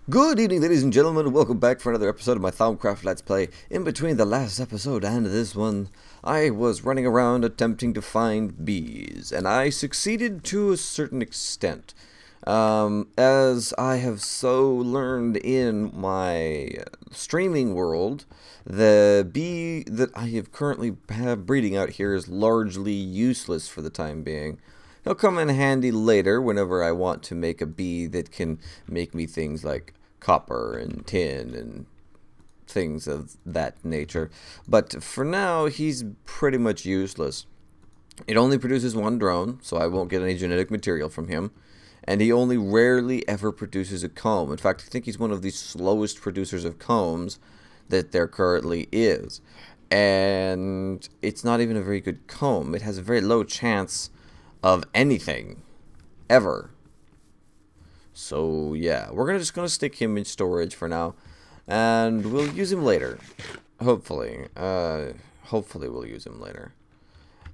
Good evening, ladies and gentlemen, and welcome back for another episode of my Thaumcraft Let's Play. In between the last episode and this one, I was running around attempting to find bees, and I succeeded to a certain extent. As I have so learned in my streaming world, the bee that I have currently breeding out here is largely useless for the time being. He'll come in handy later whenever I want to make a bee that can make me things like copper and tin and things of that nature. But for now, he's pretty much useless. It only produces one drone, so I won't get any genetic material from him. And he only rarely ever produces a comb. In fact, I think he's one of the slowest producers of combs that there currently is. And it's not even a very good comb. It has a very low chance of anything ever. So yeah, we're just gonna stick him in storage for now, and we'll use him later. Hopefully we'll use him later.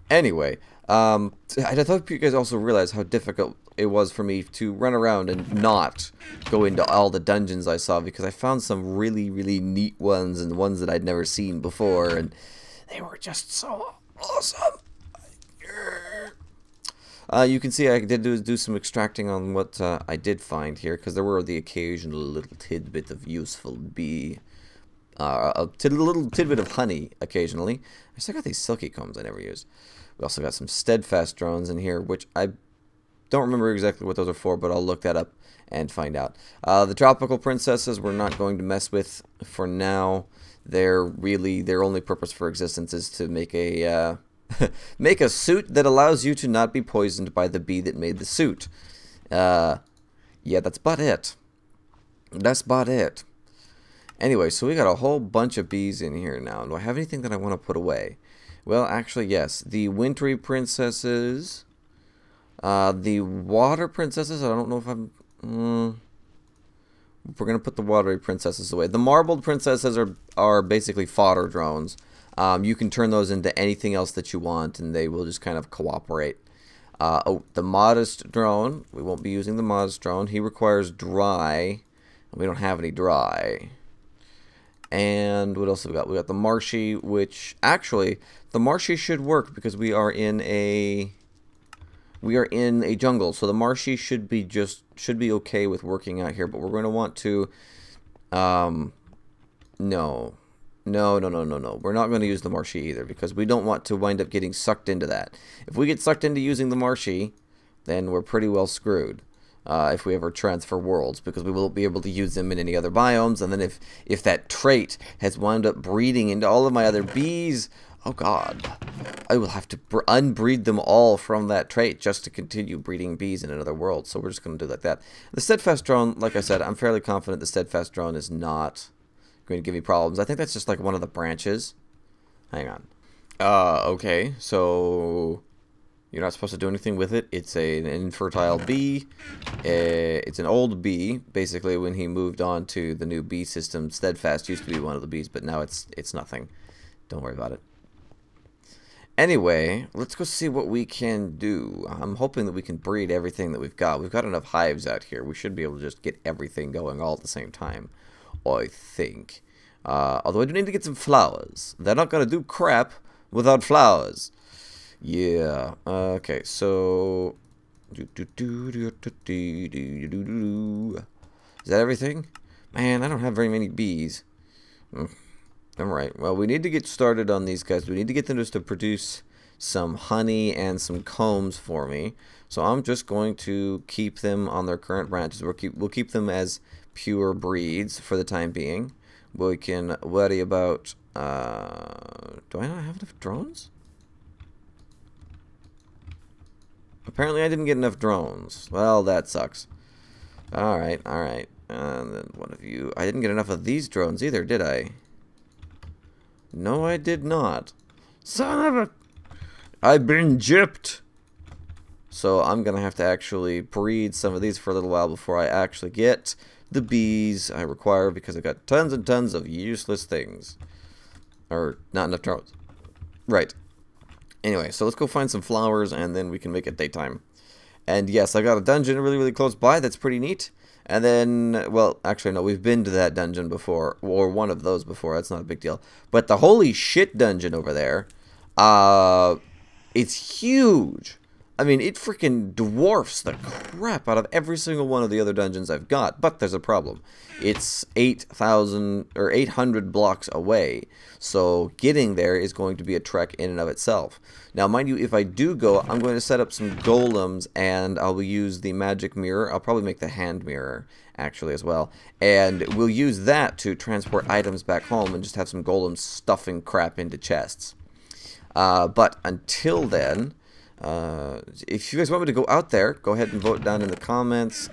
Anyway, I thought you guys also realized how difficult it was for me to run around and not go into all the dungeons I saw, because I found some really neat ones and ones that I'd never seen before, and they were just so awesome. You can see I did do some extracting on what I did find here, because there were the occasional little tidbit of useful bee, a little tidbit of honey occasionally. I still got these silky combs I never used. We also got some steadfast drones in here, which I don't remember exactly what those are for, but I'll look that up and find out. The tropical princesses we're not going to mess with for now. Their only purpose for existence is to make a make a suit that allows you to not be poisoned by the bee that made the suit. Yeah, that's about it. That's about it. Anyway, so we got a whole bunch of bees in here now. Do I have anything that I want to put away? Well, actually, yes. The wintry princesses. The water princesses, I don't know if I'm... we're going to put the watery princesses away. The marbled princesses are basically fodder drones. You can turn those into anything else that you want, and they will just kind of cooperate. Oh, the modest drone. We won't be using the modest drone. He requires dry, and we don't have any dry. And what else have we got? We got the marshy, which actually the marshy should work because we are in a jungle, so the marshy should be okay with working out here. But we're going to want to no. We're not going to use the marshy either, because we don't want to wind up getting sucked into that. If we get sucked into using the marshy, then we're pretty well screwed if we ever transfer worlds, because we won't be able to use them in any other biomes. And then if that trait has wound up breeding into all of my other bees, oh god, I will have to unbreed them all from that trait just to continue breeding bees in another world. So we're just going to do like that. The steadfast drone, like I said, I'm fairly confident the steadfast drone is not going to give me problems. I think that's just like one of the branches. Hang on. Okay, so you're not supposed to do anything with it. It's an infertile bee. It's an old bee. Basically, when he moved on to the new bee system, steadfast used to be one of the bees, but now it's nothing. Don't worry about it. Anyway, let's go see what we can do. I'm hoping that we can breed everything that we've got. We've got enough hives out here. We should be able to just get everything going all at the same time, I think. Although I do need to get some flowers. They're not going to do crap without flowers. Yeah. Okay, so... Is that everything? Man, I don't have very many bees. Alright, well, we need to get started on these guys. We need to get them just to produce some honey and some combs for me. So I'm just going to keep them on their current branches. We'll keep them as pure breeds for the time being. We can worry about... do I not have enough drones? Apparently I didn't get enough drones. Well, that sucks. Alright. And then one of you... I didn't get enough of these drones either, did I? No, I did not. Son of a... I've been gypped! So I'm going to have to actually breed some of these for a little while before I actually get the bees I require, because I've got tons and tons of useless things. Or not enough drones. Right. Anyway, so let's go find some flowers, and then we can make it daytime. And yes, I got a dungeon really close by that's pretty neat. And then, well, actually, no, we've been to that dungeon before, or one of those before. That's not a big deal. But the holy shit dungeon over there, it's huge. I mean, it freaking dwarfs the crap out of every single one of the other dungeons I've got. But there's a problem. It's 8,000 or 800 blocks away. So getting there is going to be a trek in and of itself. Now, mind you, if I do go, I'm going to set up some golems and I'll use the magic mirror. I'll probably make the hand mirror, actually, as well. And we'll use that to transport items back home and just have some golems stuffing crap into chests. But until then... if you guys want me to go out there, go ahead and vote down in the comments.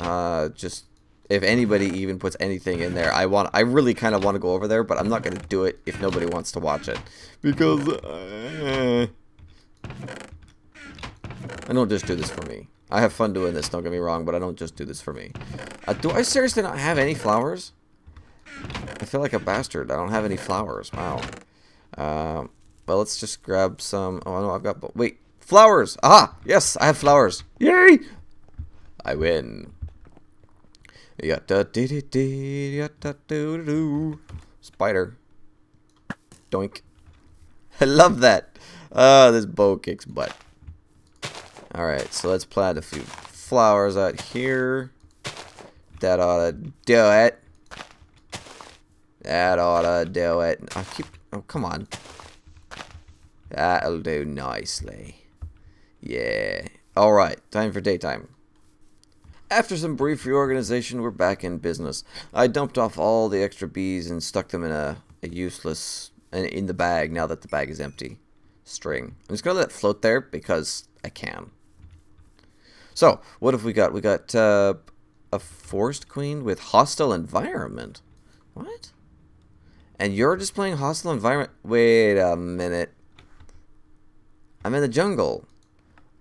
Just if anybody even puts anything in there, I really kind of want to go over there, but I'm not going to do it if nobody wants to watch it, because I don't just do this for me. I have fun doing this, don't get me wrong, but I don't just do this for me. Do I seriously not have any flowers? I feel like a bastard. I don't have any flowers. Wow. Well, let's just grab some. Oh no, I've got. Wait. Flowers! Ah! Yes, I have flowers. Yay! I win. Spider. Doink. I love that. This bow kicks butt. Alright, so let's plant a few flowers out here. That ought to do it. That ought to do it. Oh, come on. That'll do nicely. Yeah. Alright, time for daytime. After some brief reorganization, we're back in business. I dumped off all the extra bees and stuck them in a useless... in the bag now that the bag is empty. String. I'm just going to let it float there because I can. So, what have we got? We got a forest queen with hostile environment. What? And you're just playing hostile environment? Wait a minute. I'm in the jungle.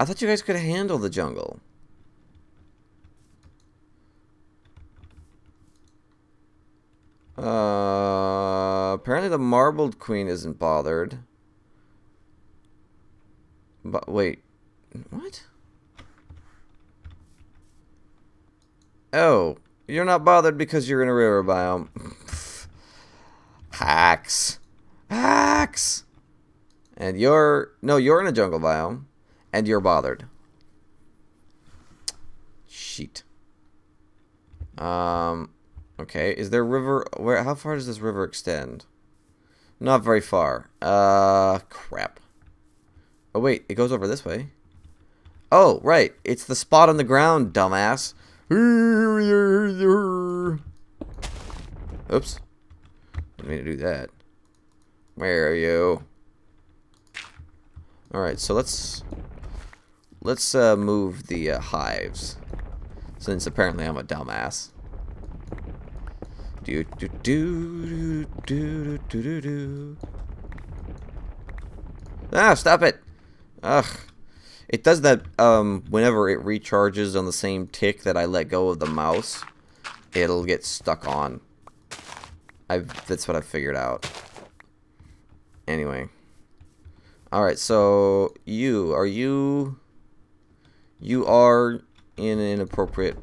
I thought you guys could handle the jungle. Apparently the marbled queen isn't bothered. But wait. What? Oh. You're not bothered because you're in a river biome. Hacks. Hacks! And you're in a jungle biome, and you're bothered. Sheet. Okay, is there a river? How far does this river extend? Not very far. Crap. Oh wait, it goes over this way. Oh, right, it's the spot on the ground, dumbass. Oops. Didn't mean to do that. Where are you? Alright, so let's move the hives, since apparently I'm a dumbass. Ah, stop it! Ugh. It does that whenever it recharges on the same tick that I let go of the mouse, it'll get stuck on. That's what I figured out. Anyway. Alright, so you are in an appropriate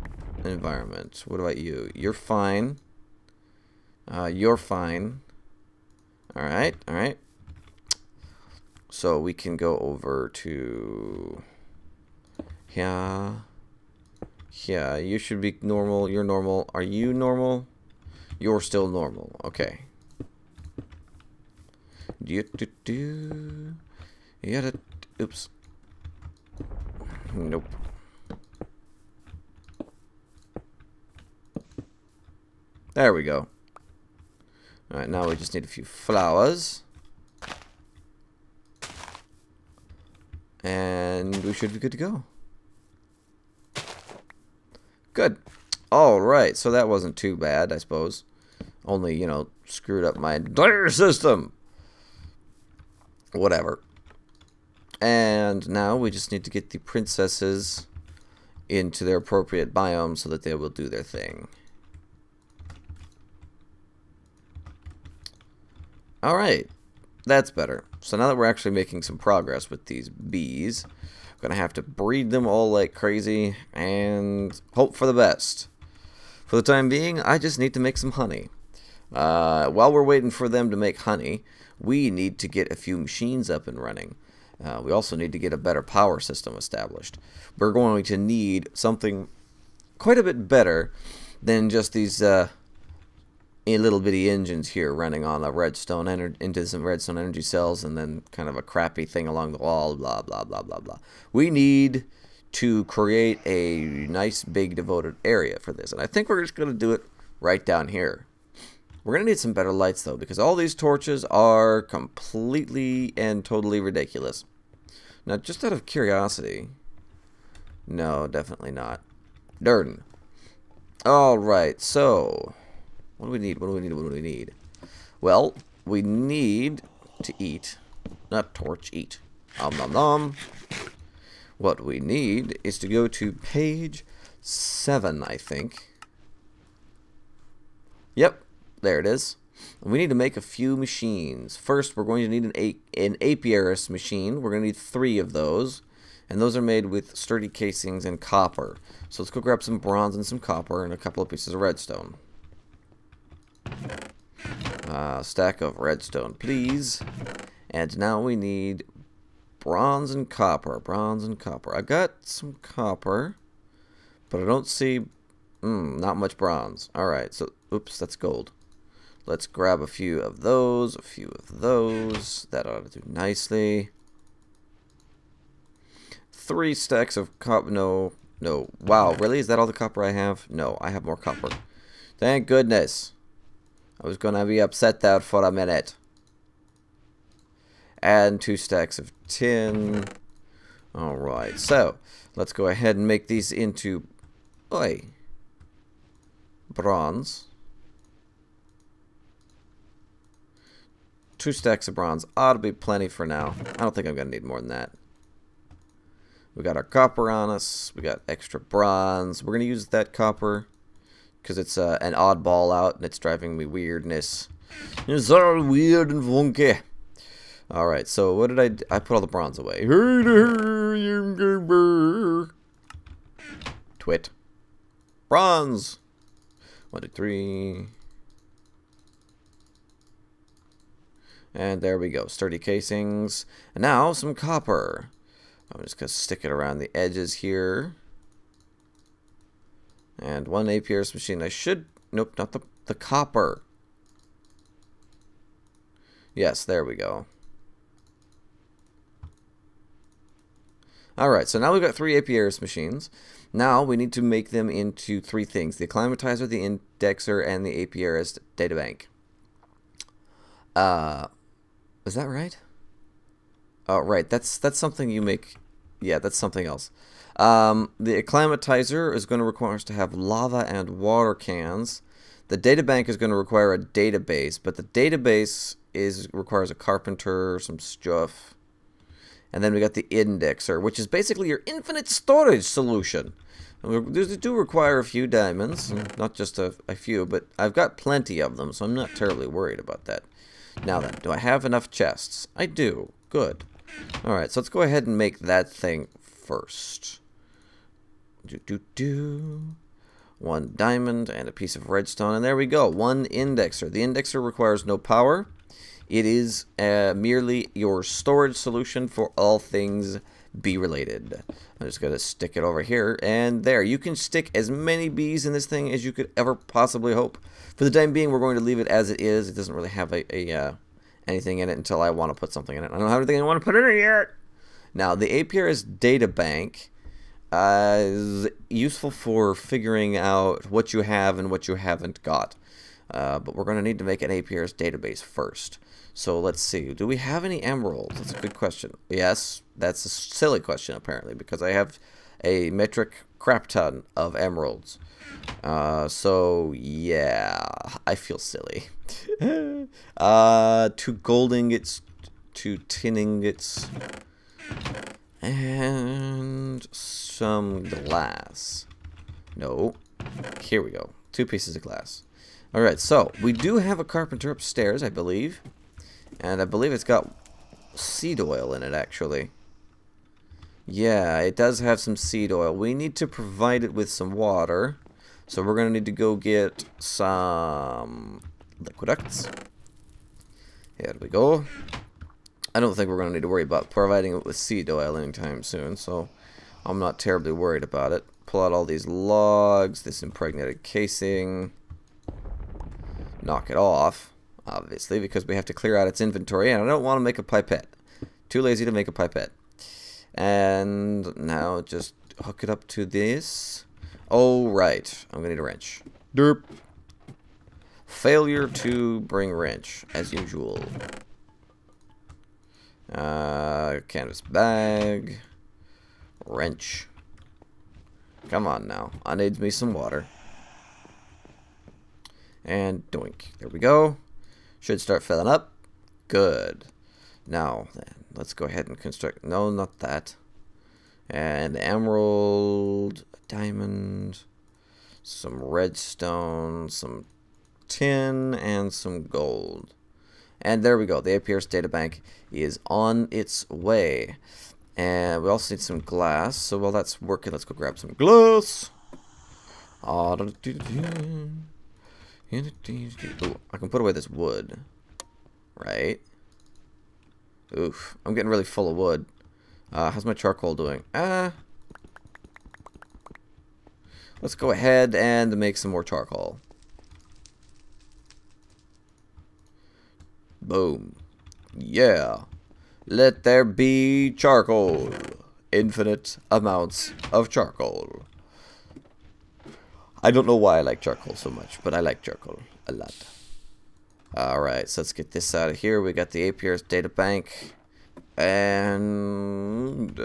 environment. What about you? You're fine. You're fine. Alright, alright. So we can go over to... Yeah, you should be normal. You're normal. Are you normal? You're still normal. Okay. Oops. Nope. There we go. Alright, now we just need a few flowers. And we should be good to go. Good. Alright, so that wasn't too bad, I suppose. Only, you know, screwed up my entire system. Whatever. And now we just need to get the princesses into their appropriate biome so that they will do their thing. Alright. That's better. So now that we're actually making some progress with these bees, I'm going to have to breed them all like crazy and hope for the best. For the time being, I just need to make some honey. While we're waiting for them to make honey, we need to get a few machines up and running. We also need to get a better power system established. We're going to need something quite a bit better than just these little bitty engines here running on a redstone into some redstone energy cells, and then kind of a crappy thing along the wall, blah blah blah blah blah. We need to create a nice big devoted area for this, and I think we're just going to do it right down here. We're going to need some better lights though, because all these torches are completely and totally ridiculous. Now, just out of curiosity, no, definitely not. Darn. Alright, so what do we need? What do we need? What do we need? Well, we need to eat. Not torch, eat. Nom nom nom. What we need is to go to page 7, I think. Yep, there it is. We need to make a few machines. First, we're going to need an apiarist machine. We're going to need 3 of those. And those are made with sturdy casings and copper. So let's go grab some bronze and some copper and a couple of pieces of redstone. Stack of redstone, please. And now we need bronze and copper. Bronze and copper. I got some copper, but I don't see... not much bronze. Alright, so... Oops, that's gold. Let's grab a few of those. A few of those. That ought to do nicely. 3 stacks of copper. No. Wow, really? Is that all the copper I have? No, I have more copper. Thank goodness. I was gonna be upset there for a minute. And 2 stacks of tin. Alright, so let's go ahead and make these into bronze. 2 stacks of bronze ought to be plenty for now. I don't think I'm gonna need more than that. We got our copper on us. We got extra bronze. We're going to use that copper because it's an oddball out and it's driving me weirdness. It's all weird and funky. Alright, so what did I do? I put all the bronze away. Twit. Bronze. 1, 2, 3. And there we go. Sturdy casings. And now some copper. I'm just going to stick it around the edges here. And 1 apiarist machine. I should... Nope, not the copper. Yes, there we go. Alright, so now we've got 3 apiarist machines. Now we need to make them into 3 things. The Climatizer, the Indexer, and the apiarist databank. Is that right? Oh, right. That's something you make. Yeah, that's something else. The Climatizer is going to require us to have lava and water cans. The databank is going to require a database, but the database requires a carpenter, some stuff. And then we got the Indexer, which is basically your infinite storage solution. These do require a few diamonds, not just a few, but I've got plenty of them, so I'm not terribly worried about that. Now then, do I have enough chests? I do. Good. Alright, so let's go ahead and make that thing first. 1 diamond and a piece of redstone, and there we go. 1 indexer. The indexer requires no power. It is merely your storage solution for all things bee related. I'm just going to stick it over here, and there. You can stick as many bees in this thing as you could ever possibly hope. For the time being, we're going to leave it as it is. It doesn't really have anything in it until I want to put something in it. I don't have anything I want to put in it yet. Now, the apiarist databank is useful for figuring out what you have and what you haven't got. But we're going to need to make an apiarist database first. So let's see. Do we have any emeralds? That's a good question. Yes, that's a silly question apparently, because I have a metric crap ton of emeralds. So yeah, I feel silly. 2 gold ingots, 2 tin ingots, and some glass. No, here we go. 2 pieces of glass. Alright, so we do have a carpenter upstairs, I believe. And I believe it's got seed oil in it, actually. Yeah, it does have some seed oil. We need to provide it with some water. So we're going to need to go get some liquiducts. Here we go. I don't think we're going to need to worry about providing it with seed oil anytime soon, so I'm not terribly worried about it. Pull out all these logs, this impregnated casing. Knock it off, obviously, because we have to clear out its inventory, and I don't want to make a pipette. Too lazy to make a pipette. And now just hook it up to this. Oh, right. I'm going to need a wrench. Derp. Failure to bring wrench, as usual. Canvas bag. Wrench. Come on now. I need me some water. And doink. There we go. Should start filling up. Good. Now, then, let's go ahead and construct... No, not that. And emerald, diamond, some redstone, some tin, and some gold. And there we go. The APR's databank is on its way. And we also need some glass. So while that's working, let's go grab some glass. Ooh, I can put away this wood. Right? Oof. I'm getting really full of wood. How's my charcoal doing? Let's go ahead and make some more charcoal. Boom. Yeah. Let there be charcoal. Infinite amounts of charcoal. I don't know why I like charcoal so much, but I like charcoal a lot. Alright, so let's get this out of here. We got the APR's data bank. And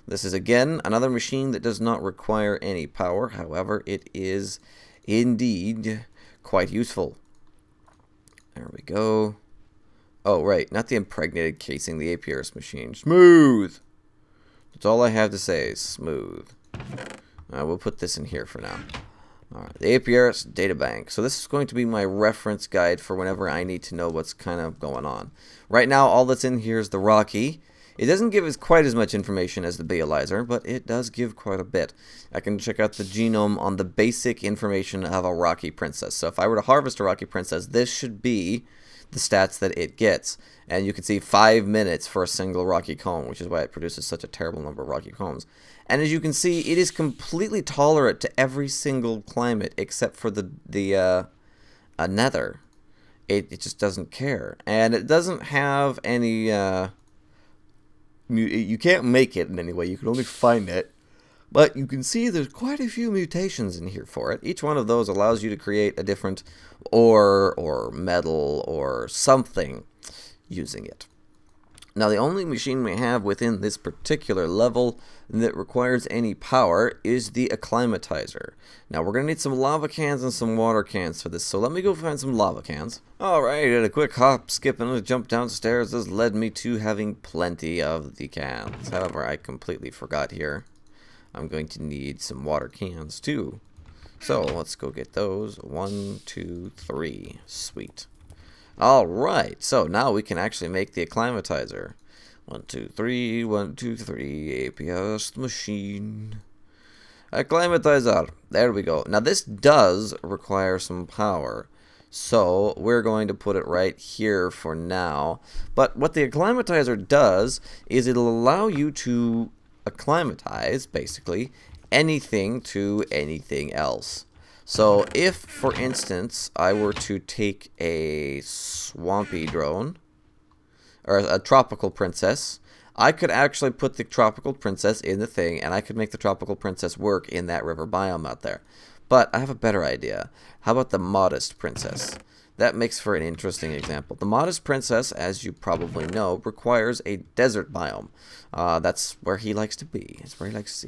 this is again another machine that does not require any power. However, it is indeed quite useful. There we go. Oh, right, not the impregnated casing, the APR's machine. Smooth! That's all I have to say, smooth. We'll put this in here for now. Alright, the APR's databank. So this is going to be my reference guide for whenever I need to know what's kind of going on. Right now, all that's in here is the Rocky. It doesn't give us quite as much information as the Bealyzer, but it does give quite a bit. I can check out the genome on the basic information of a Rocky Princess. So if I were to harvest a Rocky Princess, this should be the stats that it gets. And you can see 5 minutes for a single Rocky Comb, which is why it produces such a terrible number of Rocky Combs. And as you can see, it is completely tolerant to every single climate except for the Nether. It just doesn't care. And it doesn't have any... you can't make it in any way. You can only find it. But you can see there's quite a few mutations in here for it. Each one of those allows you to create a different ore or metal or something using it. Now, the only machine we have within this particular level that requires any power is the Acclimatizer. Now, we're going to need some lava cans and some water cans for this, so let me go find some lava cans. Alright, and a quick hop, skip, and a jump downstairs has led me to having plenty of the cans. However, I completely forgot here. I'm going to need some water cans, too. So, let's go get those. 1, 2, 3. Sweet. Alright, so now we can actually make the Acclimatizer. 1, 2, 3, 1, 2, 3, APS machine. Acclimatizer. There we go. Now this does require some power. So we're going to put it right here for now. But what the Acclimatizer does is it'll allow you to acclimatize, basically, anything to anything else. So if, for instance, I were to take a swampy drone, or a tropical princess, I could actually put the tropical princess in the thing, and I could make the tropical princess work in that river biome out there. But I have a better idea. How about the modest princess? That makes for an interesting example. The modest princess, as you probably know, requires a desert biome. That's where he likes to be. That's where he likes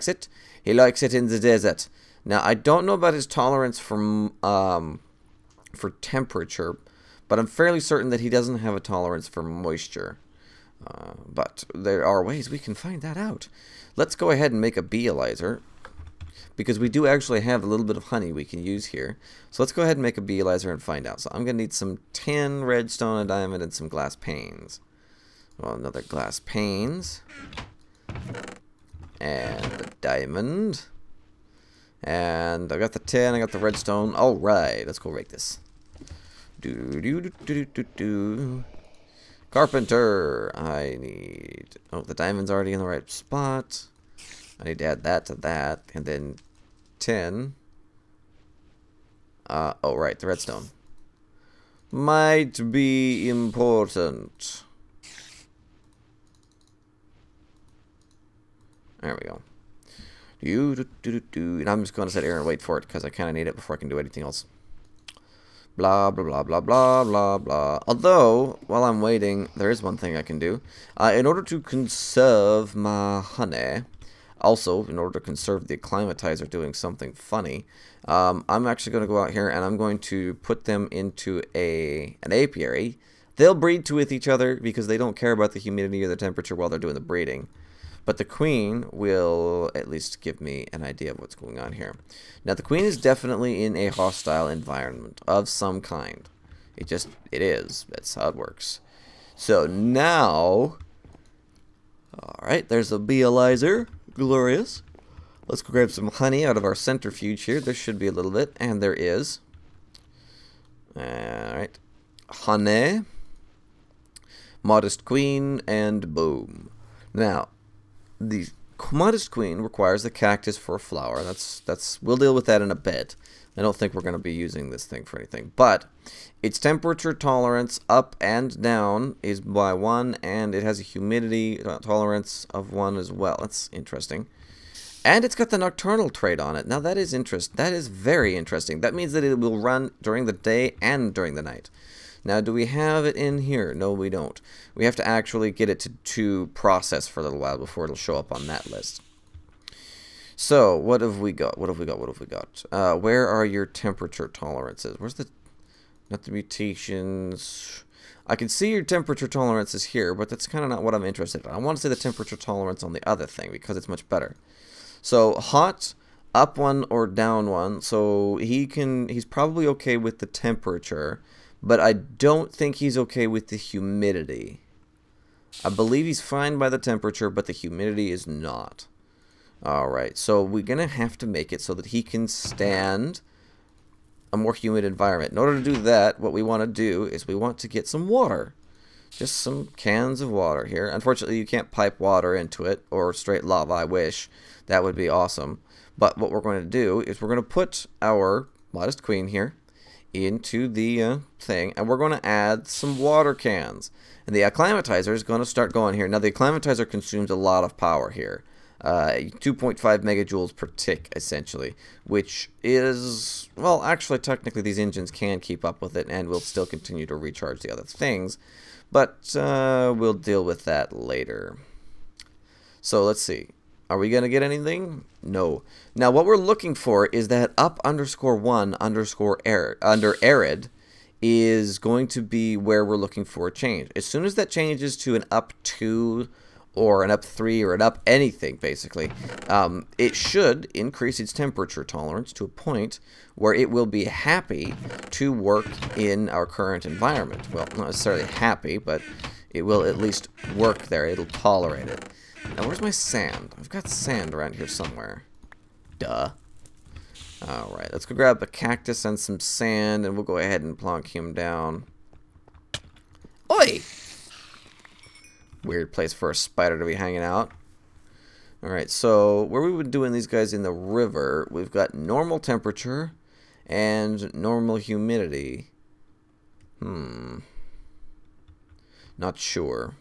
it. He likes it in the desert. Now, I don't know about his tolerance for temperature, but I'm fairly certain that he doesn't have a tolerance for moisture. But there are ways we can find that out. Let's go ahead and make a Bealyzer, because we do actually have a little bit of honey we can use here. So let's go ahead and make a Bealyzer and find out. So I'm going to need some tin, redstone, a diamond, and some glass panes. Well, another glass panes. And a diamond. And I got the tin, I got the redstone. Alright, let's go rake this. Do. Carpenter. I need... Oh, the diamond's already in the right spot. I need to add that to that. And then tin. Oh, right, the redstone. Might be important. There we go. And I'm just going to sit here and wait for it because I kind of need it before I can do anything else. Blah, blah, blah, blah, blah, blah, blah. Although, while I'm waiting, there is one thing I can do. In order to conserve my honey, also, in order to conserve the Climatizer doing something funny, I'm actually going to go out here and I'm going to put them into an apiary. They'll breed with each other because they don't care about the humidity or the temperature while they're doing the breeding. But the queen will at least give me an idea of what's going on here. Now, the queen is definitely in a hostile environment of some kind. It is. That's how it works. So now, alright, there's a beealizer. Glorious. Let's go grab some honey out of our centrifuge here. There should be a little bit, and there is. Alright. Honey. Modest queen, and boom. Now, the modest queen requires the cactus for a flower. We'll deal with that in a bit. I don't think we're going to be using this thing for anything. But its temperature tolerance up and down is by 1, and it has a humidity tolerance of 1 as well. That's interesting. And it's got the nocturnal trait on it. Now that is very interesting. That means that it will run during the day and during the night. Now, do we have it in here? No, we don't. We have to actually get it to process for a little while before it'll show up on that list. So, what have we got? What have we got? Where are your temperature tolerances? Where's not the mutations. I can see your temperature tolerances here, but that's kind of not what I'm interested in. I want to see the temperature tolerance on the other thing because it's much better. So, hot, up 1 or down 1. So, he's probably okay with the temperature. But I don't think he's okay with the humidity. I believe he's fine by the temperature, but the humidity is not. Alright, so we're going to have to make it so that he can stand a more humid environment. In order to do that, what we want to do is we want to get some water. Just some cans of water here. Unfortunately, you can't pipe water into it, or straight lava, I wish. That would be awesome. But what we're going to do is we're going to put our modest queen here into the thing, and we're going to add some water cans. And the acclimatizer is going to start going here. Now, the acclimatizer consumes a lot of power here. 2.5 megajoules per tick, essentially, which is, well, actually, technically, these engines can keep up with it and will still continue to recharge the other things. But we'll deal with that later. So, let's see. Are we going to get anything? No. Now, what we're looking for is that up_1_ under arid is going to be where we're looking for a change. As soon as that changes to an up2 or an up3 or an up anything, basically, it should increase its temperature tolerance to a point where it will be happy to work in our current environment. Well, not necessarily happy, but it will at least work there. It'll tolerate it. Now, where's my sand? I've got sand around here somewhere. Duh. Alright, let's go grab a cactus and some sand, and we'll go ahead and plonk him down. Oi! Weird place for a spider to be hanging out. Alright, so where we would doing these guys in the river, we've got normal temperature and normal humidity. Not sure.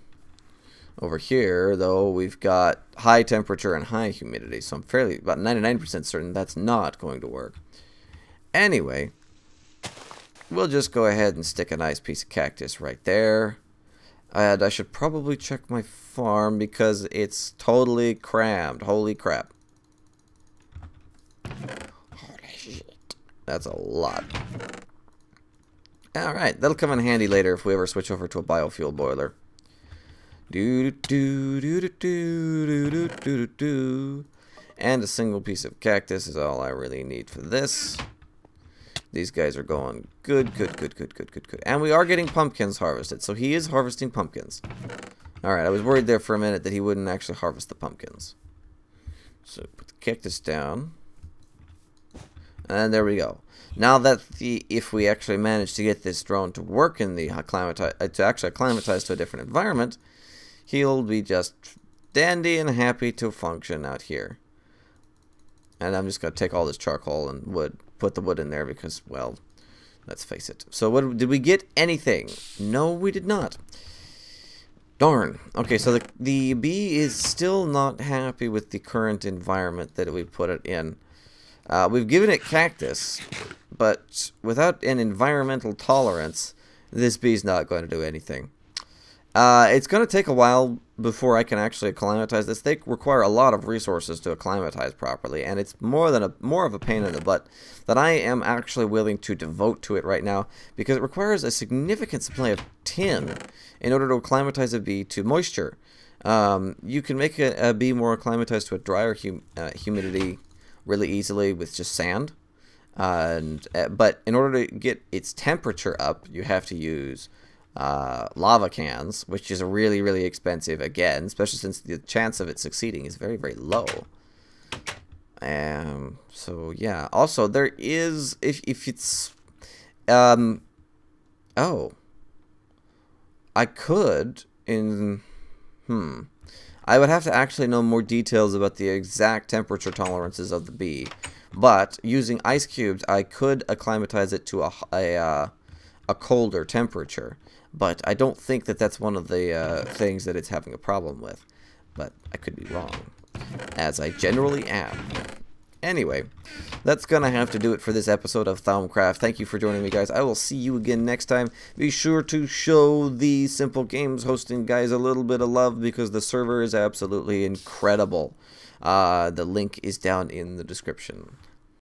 Over here, though, we've got high temperature and high humidity, so I'm about 99% certain that's not going to work. Anyway, we'll just go ahead and stick a nice piece of cactus right there. And I should probably check my farm because it's totally crammed. Holy crap. Holy shit. That's a lot. Alright, that'll come in handy later if we ever switch over to a biofuel boiler. And a single piece of cactus is all I really need for this. These guys are going good. And we are getting pumpkins harvested, so he is harvesting pumpkins. Alright, I was worried there for a minute that he wouldn't actually harvest the pumpkins. So put the cactus down. And there we go. Now that if we actually manage to get this drone to work in the to actually acclimatize to a different environment, he'll be just dandy and happy to function out here. And I'm just going to take all this charcoal and wood, put the wood in there because, well, let's face it. So did we get anything? No, we did not. Darn. Okay, so the bee is still not happy with the current environment that we put it in. We've given it cactus, but without an environmental tolerance, this bee's not going to do anything. It's going to take a while before I can actually acclimatize this. They require a lot of resources to acclimatize properly, and it's more of a pain in the butt that I am actually willing to devote to it right now, because it requires a significant supply of tin in order to acclimatize a bee to moisture. You can make a bee more acclimatized to a drier humidity really easily with just sand, but in order to get its temperature up, you have to use lava cans, which is really, really expensive again, especially since the chance of it succeeding is very, very low. So yeah, also there is, if it's oh, I could I would have to actually know more details about the exact temperature tolerances of the bee, but using ice cubes I could acclimatize it to a colder temperature. But I don't think that that's one of the things that it's having a problem with. But I could be wrong, as I generally am. Anyway, that's going to have to do it for this episode of Thaumcraft. Thank you for joining me, guys. I will see you again next time. Be sure to show the Simple Games hosting guys a little bit of love, because the server is absolutely incredible. The link is down in the description.